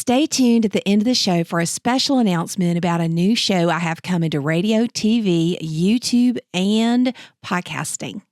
Stay tuned at the end of the show for a special announcement about a new show I have coming to radio, TV, YouTube, and podcasting.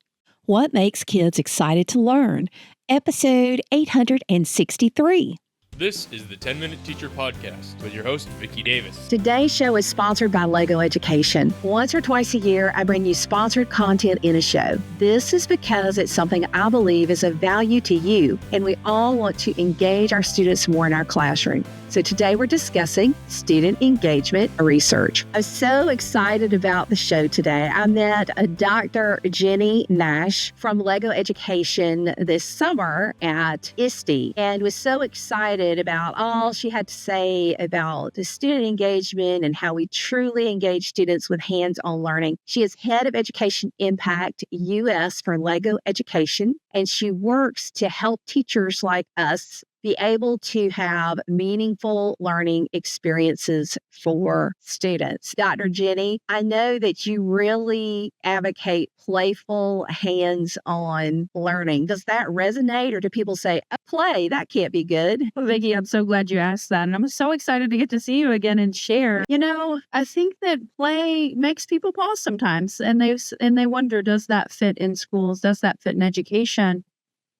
What makes kids excited to learn? Episode 863. This is the 10-Minute Teacher Podcast with your host, Vicki Davis. Today's show is sponsored by Lego Education. Once or twice a year, I bring you sponsored content in a show. This is because it's something I believe is of value to you, and we all want to engage our students more in our classroom. So today we're discussing student engagement research. I'm so excited about the show today. I met Dr. Jenny Nash from Lego Education this summer at ISTE and was so excited about all she had to say about the student engagement and how we truly engage students with hands-on learning. She is head of Education Impact US for Lego Education, and she works to help teachers like us be able to have meaningful learning experiences for students. Dr. Jenny, I know that you really advocate playful, hands-on learning. Does that resonate, or do people say, play, that can't be good? Well, Vicki, I'm so glad you asked that. And I'm so excited to get to see you again and share. You know, I think that play makes people pause sometimes, and they wonder, does that fit in schools? Does that fit in education?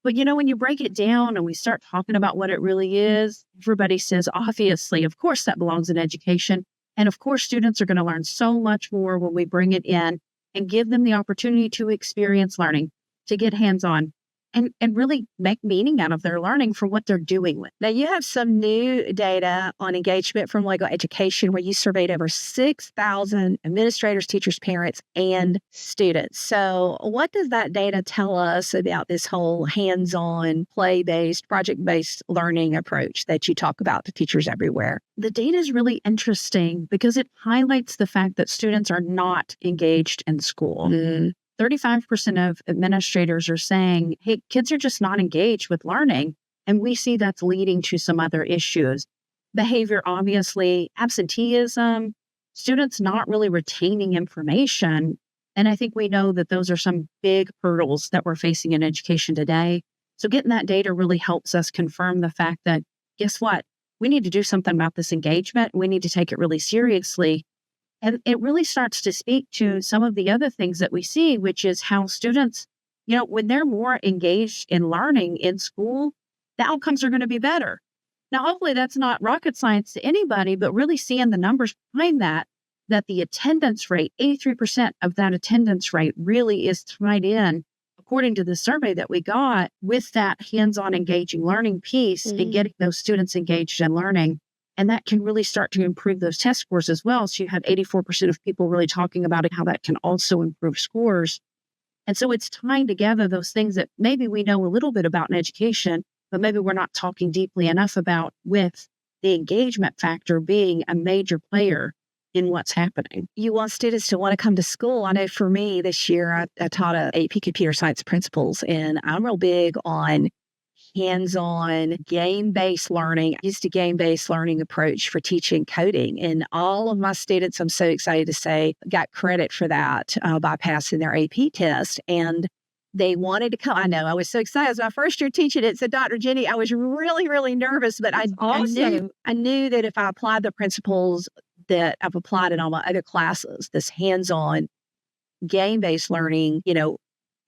But, you know, when you break it down and we start talking about what it really is, everybody says, obviously, of course, that belongs in education. And of course, students are going to learn so much more when we bring it in and give them the opportunity to experience learning, to get hands-on, and really make meaning out of their learning for what they're doing with. Now, you have some new data on engagement from Lego Education where you surveyed over 6,000 administrators, teachers, parents, and students. So what does that data tell us about this whole hands-on, play-based, project-based learning approach that you talk about to teachers everywhere? The data is really interesting because it highlights the fact that students are not engaged in school. 35% of administrators are saying, hey, kids are just not engaged with learning. And we see that's leading to some other issues. Behavior, obviously, absenteeism, students not really retaining information. And I think we know that those are some big hurdles that we're facing in education today. So getting that data really helps us confirm the fact that, guess what? We need to do something about this engagement. We need to take it really seriously. And it really starts to speak to some of the other things that we see, which is how students, you know, when they're more engaged in learning in school, the outcomes are going to be better. Now, hopefully that's not rocket science to anybody, but really seeing the numbers behind that the attendance rate, 83% of that attendance rate really is tied in, according to the survey that we got, with that hands-on engaging learning piece and getting those students engaged in learning. And that can really start to improve those test scores as well. So you had 84% of people really talking about it, how that can also improve scores. And so it's tying together those things that maybe we know a little bit about in education, but maybe we're not talking deeply enough about, with the engagement factor being a major player in what's happening. You want students to want to come to school. I know for me this year, I taught a AP Computer Science Principles, and I'm real big on hands-on, game-based learning. I used a game-based learning approach for teaching coding. And all of my students, I'm so excited to say, got credit for that by passing their AP test. And they wanted to come. I know, I was so excited. It was my first year teaching it. So Dr. Jenny, I was really, really nervous, but I knew that if I applied the principles that I've applied in all my other classes, this hands-on, game-based learning, you know,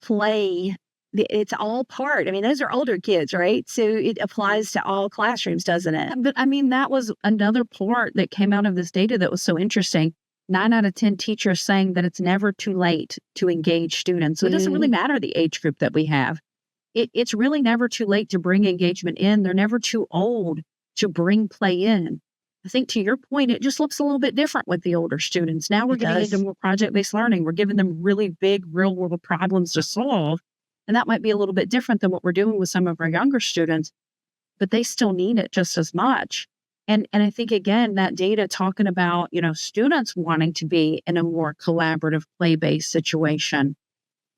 play, it's all part. I mean, those are older kids, right? So it applies to all classrooms, doesn't it? But I mean, that was another part that came out of this data that was so interesting. 9 out of 10 teachers saying that it's never too late to engage students. So it doesn't really matter the age group that we have. It's really never too late to bring engagement in. They're never too old to bring play in. I think to your point, it just looks a little bit different with the older students. Now we're getting into more project-based learning. We're giving them really big real-world problems to solve. And that might be a little bit different than what we're doing with some of our younger students, but they still need it just as much. And I think, again, that data talking about, you know, students wanting to be in a more collaborative, play-based situation.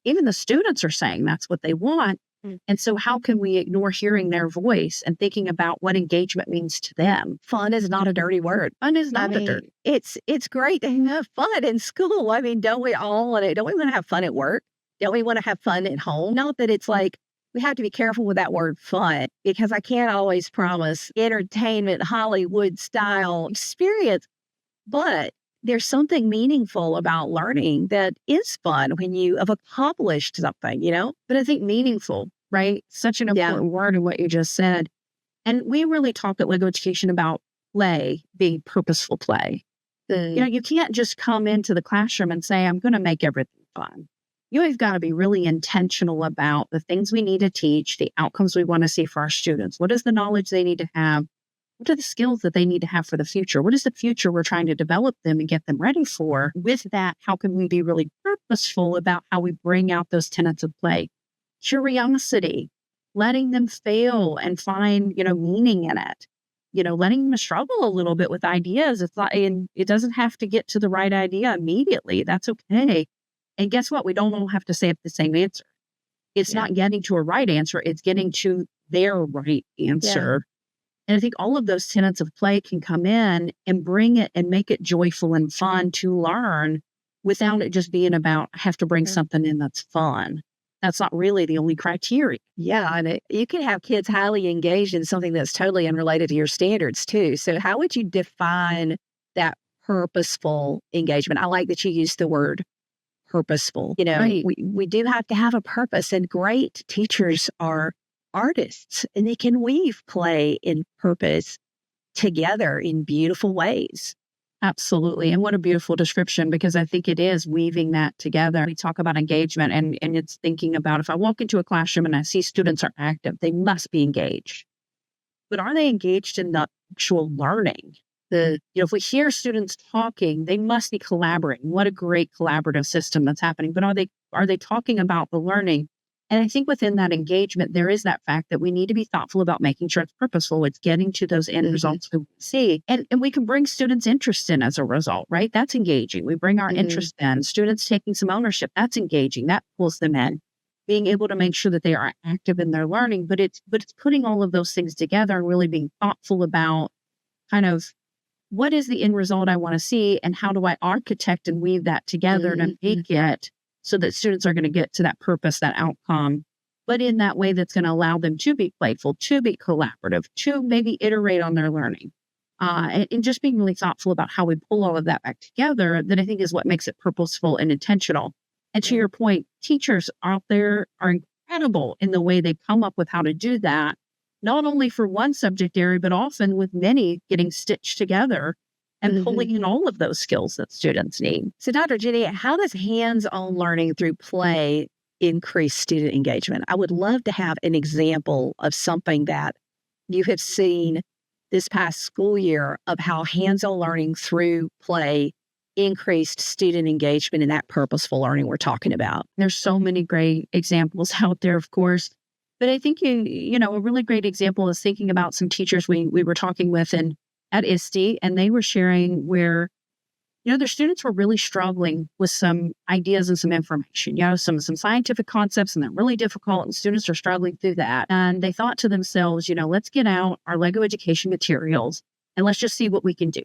Even the students are saying that's what they want. And so how can we ignore hearing their voice and thinking about what engagement means to them? Fun is not a dirty word. Fun is not dirty. It's great to have fun in school. I mean, don't we want to have fun at work? Don't we want to have fun at home? Not that it's like we have to be careful with that word fun because I can't always promise entertainment, Hollywood style experience, but there's something meaningful about learning that is fun when you have accomplished something, you know? But I think meaningful, right? Such an Yeah. important word in what you just said. And we really talk at Lego Education about play being purposeful play. You can't just come into the classroom and say, I'm going to make everything fun. You've got to be really intentional about the things we need to teach, the outcomes we want to see for our students. What is the knowledge they need to have? What are the skills that they need to have for the future? What is the future we're trying to develop them and get them ready for? With that, how can we be really purposeful about how we bring out those tenets of play? Curiosity, letting them fail and find, meaning in it. Letting them struggle a little bit with ideas. It's not, and it doesn't have to get to the right idea immediately. That's okay. And guess what? We don't all have to say the same answer. It's not getting to a right answer. It's getting to their right answer. And I think all of those tenets of play can come in and bring it and make it joyful and fun to learn without it just being about, I have to bring something in that's fun. That's not really the only criteria. Yeah, and you can have kids highly engaged in something that's totally unrelated to your standards too. So how would you define that purposeful engagement? I like that you used the word purposeful. Right. We do have to have a purpose, and great teachers are artists, and they can weave play and purpose together in beautiful ways. Absolutely. And what a beautiful description, because I think it is weaving that together. We talk about engagement and it's thinking about, if I walk into a classroom and I see students are active, they must be engaged. But are they engaged in the actual learning? If we hear students talking, they must be collaborating. What a great collaborative system that's happening. But are they talking about the learning? And I think within that engagement, there is that fact that we need to be thoughtful about making sure it's purposeful. It's getting to those end results we see. And we can bring students' interest in as a result, right? That's engaging. We bring our interest in. Students taking some ownership, that's engaging. That pulls them in. Being able to make sure that they are active in their learning. But it's putting all of those things together and really being thoughtful about kind of what is the end result I want to see, and how do I architect and weave that together to make it so that students are going to get to that purpose, that outcome, but in that way that's going to allow them to be playful, to be collaborative, to maybe iterate on their learning. And just being really thoughtful about how we pull all of that back together, that I think is what makes it purposeful and intentional. And to your point, teachers out there are incredible in the way they come up with how to do that, not only for one subject area, but often with many getting stitched together and pulling in all of those skills that students need. So, Dr. Jenny, how does hands-on learning through play increase student engagement? I would love to have an example of something that you have seen this past school year of how hands-on learning through play increased student engagement in that purposeful learning we're talking about. There's so many great examples out there, of course. But I think, a really great example is thinking about some teachers we were talking with at ISTE, and they were sharing where, their students were really struggling with some ideas and some information, some scientific concepts, and they're really difficult, and students are struggling through that. And they thought to themselves, let's get out our Lego education materials and let's just see what we can do.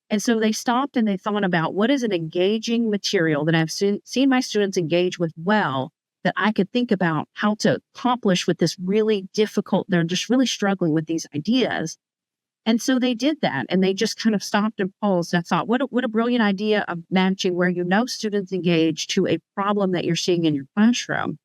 And so they stopped and they thought about, what is an engaging material that I've seen my students engage with well, that I could think about how to accomplish with this really difficult, they're just really struggling with these ideas. And so they did that, and they just kind of stopped and paused. I thought, what a brilliant idea of matching where students engage to a problem that you're seeing in your classroom.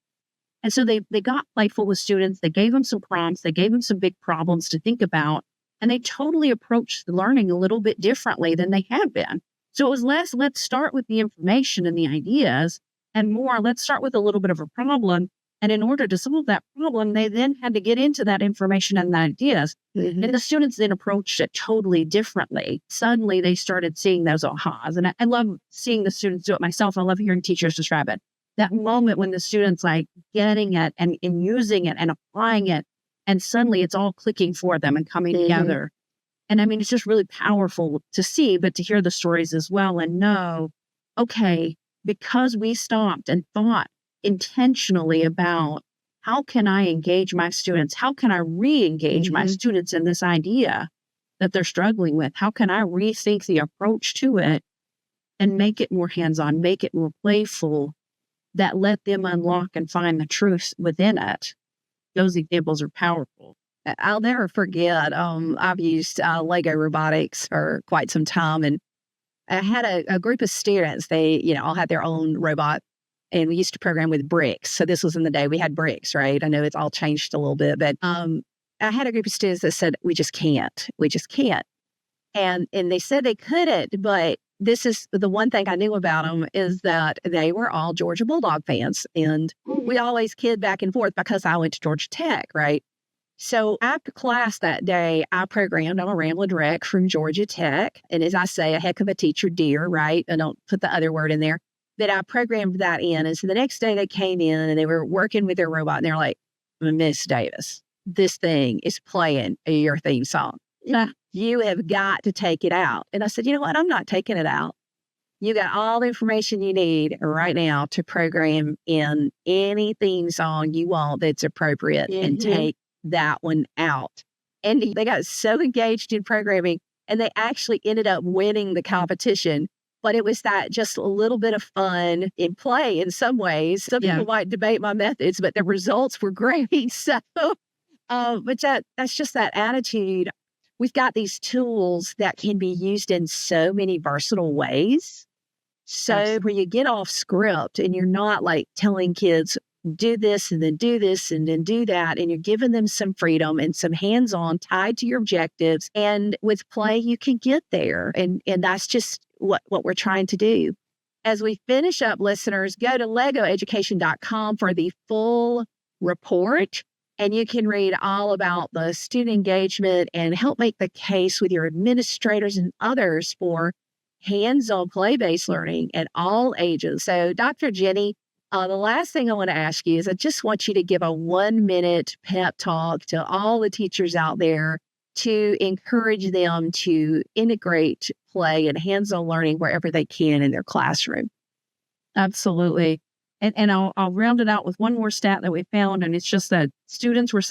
And so they got playful with students. They gave them some prompts. They gave them some big problems to think about, and they totally approached the learning a little bit differently than they had been. So it was less, let's start with the information and the ideas, and more, let's start with a little bit of a problem. And in order to solve that problem, they then had to get into that information and the ideas. And the students then approached it totally differently. Suddenly, they started seeing those ahas. And I love seeing the students do it myself. I love hearing teachers describe it. That moment when the students getting it and using it and applying it, and suddenly it's all clicking for them and coming together. And I mean, it's just really powerful to see, but to hear the stories as well and know, okay, because we stopped and thought intentionally about how can I engage my students? How can I re-engage my students in this idea that they're struggling with? How can I rethink the approach to it and make it more hands-on, make it more playful, that let them unlock and find the truth within it? those examples are powerful. I'll never forget, I've used Lego robotics for quite some time, and I had a group of students. They, all had their own robot, and we used to program with bricks. So this was in the day we had bricks, right? I know it's all changed a little bit, but I had a group of students that said, we just can't. We just can't. And they said they couldn't, but this is the one thing I knew about them is that they were all Georgia Bulldog fans. And we always kid back and forth because I went to Georgia Tech, right? So after class that day, I programmed. I'm a Ramblin' Wreck from Georgia Tech. And as I say, a heck of a teacher, dear, right? I don't put the other word in there. But I programmed that in. And so the next day they came in and they were working with their robot. And they're like, Miss Davis, this thing is playing your theme song. You have got to take it out. And I said, you know what? I'm not taking it out. You got all the information you need right now to program in any theme song you want that's appropriate and take that one out. And they got so engaged in programming and they actually ended up winning the competition. But it was that just a little bit of fun in play in some ways. Some people might debate my methods, but the results were great. So, but that's just that attitude. We've got these tools that can be used in so many versatile ways. So where you get off script and you're not like telling kids, do this and then do this and then do that. And you're giving them some freedom and some hands-on tied to your objectives. And with play, you can get there. And that's just what we're trying to do. As we finish up, listeners, go to legoeducation.com for the full report. And you can read all about the student engagement and help make the case with your administrators and others for hands-on play-based learning at all ages. So, Dr. Jenny, the last thing I want to ask you is I just want you to give a 1-minute pep talk to all the teachers out there to encourage them to integrate play and hands-on learning wherever they can in their classroom. Absolutely. And I'll round it out with one more stat that we found, and it's just that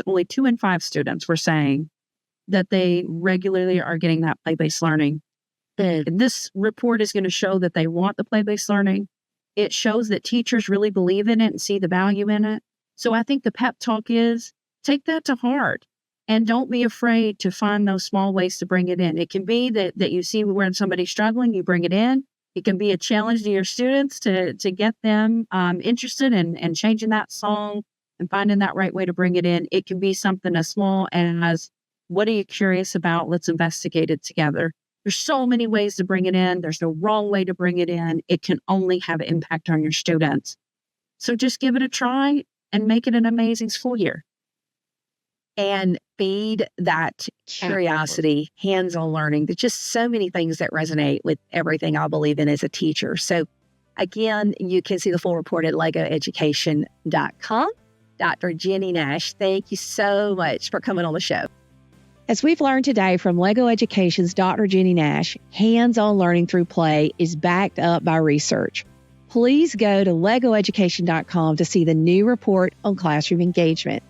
only 2 in 5 students were saying that they regularly are getting that play-based learning. And this report is going to show that they want the play-based learning. It shows that teachers really believe in it and see the value in it. So I think the pep talk is take that to heart and don't be afraid to find those small ways to bring it in. It can be that you see when somebody's struggling, you bring it in. It can be a challenge to your students to get them interested in changing that song and finding that right way to bring it in. It can be something as small as, what are you curious about? Let's investigate it together. There's so many ways to bring it in. There's no wrong way to bring it in. It can only have an impact on your students. So just give it a try and make it an amazing school year. And feed that curiosity, hands-on learning. There's just so many things that resonate with everything I believe in as a teacher. So again, you can see the full report at legoeducation.com. Dr. Jenny Nash, thank you so much for coming on the show. As we've learned today from Lego Education's Dr. Jenny Nash, hands-on learning through play is backed up by research. Please go to legoeducation.com to see the new report on classroom engagement.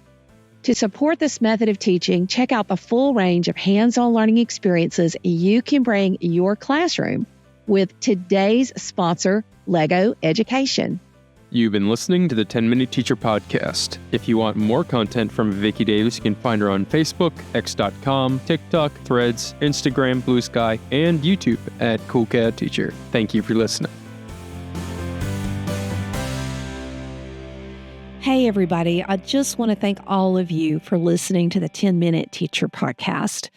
To support this method of teaching, check out the full range of hands-on learning experiences you can bring your classroom with today's sponsor, Lego Education. You've been listening to the 10-Minute Teacher Podcast. If you want more content from Vicki Davis, you can find her on Facebook, X.com, TikTok, Threads, Instagram, Blue Sky, and YouTube at Cool Cat Teacher. Thank you for listening. Hey, everybody. I just want to thank all of you for listening to the 10-Minute Teacher Podcast.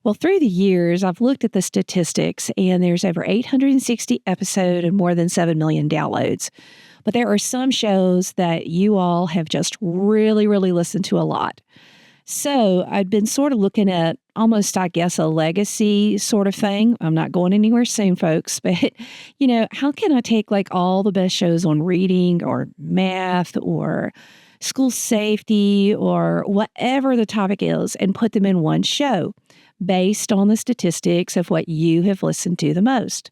Well, through the years, I've looked at the statistics, and there's over 860 episodes and more than 7 million downloads. But there are some shows that you all have just really, really listened to a lot. So I've been sort of looking at almost, I guess, a legacy sort of thing. I'm not going anywhere soon, folks, but, how can I take like all the best shows on reading or math or school safety or whatever the topic is and put them in one show based on the statistics of what you have listened to the most?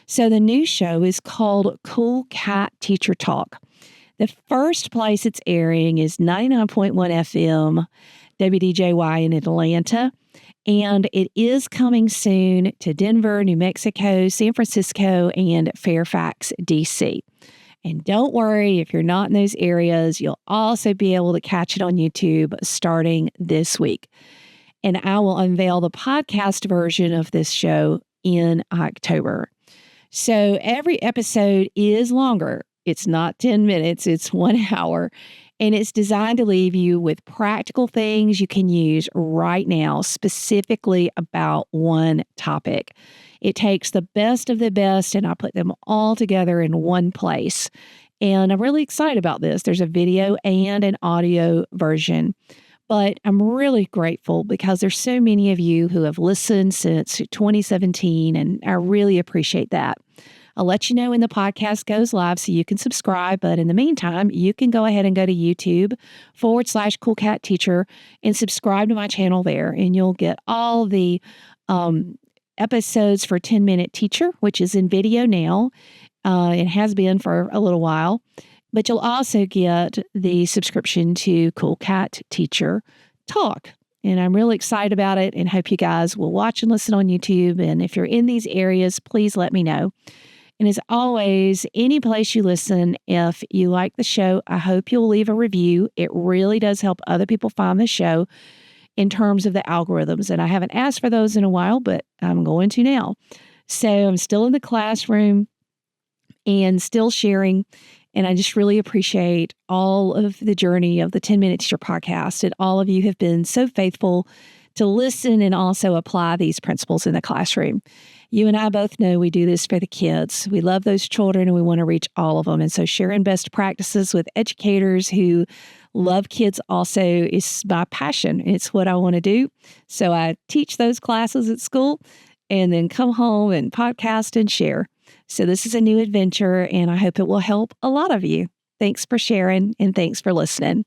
So the new show is called Cool Cat Teacher Talk. The first place it's airing is 99.1 FM, WDJY in Atlanta, and it is coming soon to Denver, New Mexico, San Francisco, and Fairfax, D.C. And don't worry, if you're not in those areas, you'll also be able to catch it on YouTube starting this week. And I will unveil the podcast version of this show in October. So every episode is longer. It's not 10 minutes, it's 1 hour. And it's designed to leave you with practical things you can use right now, specifically about one topic. It takes the best of the best, and I put them all together in one place. And I'm really excited about this. There's a video and an audio version. But I'm really grateful because there's so many of you who have listened since 2017, and I really appreciate that. I'll let you know when the podcast goes live so you can subscribe. But in the meantime, you can go ahead and go to YouTube.com/CoolCatTeacher and subscribe to my channel there. And you'll get all the episodes for 10-Minute Teacher, which is in video now. It has been for a little while. But you'll also get the subscription to Cool Cat Teacher Talk. And I'm really excited about it and hope you guys will watch and listen on YouTube. And if you're in these areas, please let me know. And as always, any place you listen, if you like the show, I hope you'll leave a review. It really does help other people find the show in terms of the algorithms. And I haven't asked for those in a while, but I'm going to now. So I'm still in the classroom and still sharing. And I just really appreciate all of the journey of the 10-Minute Teacher podcast. And all of you have been so faithful to listen and also apply these principles in the classroom. You and I both know we do this for the kids. We love those children and we want to reach all of them. And so sharing best practices with educators who love kids also is my passion. It's what I want to do. So I teach those classes at school and then come home and podcast and share. So this is a new adventure and I hope it will help a lot of you. Thanks for sharing and thanks for listening.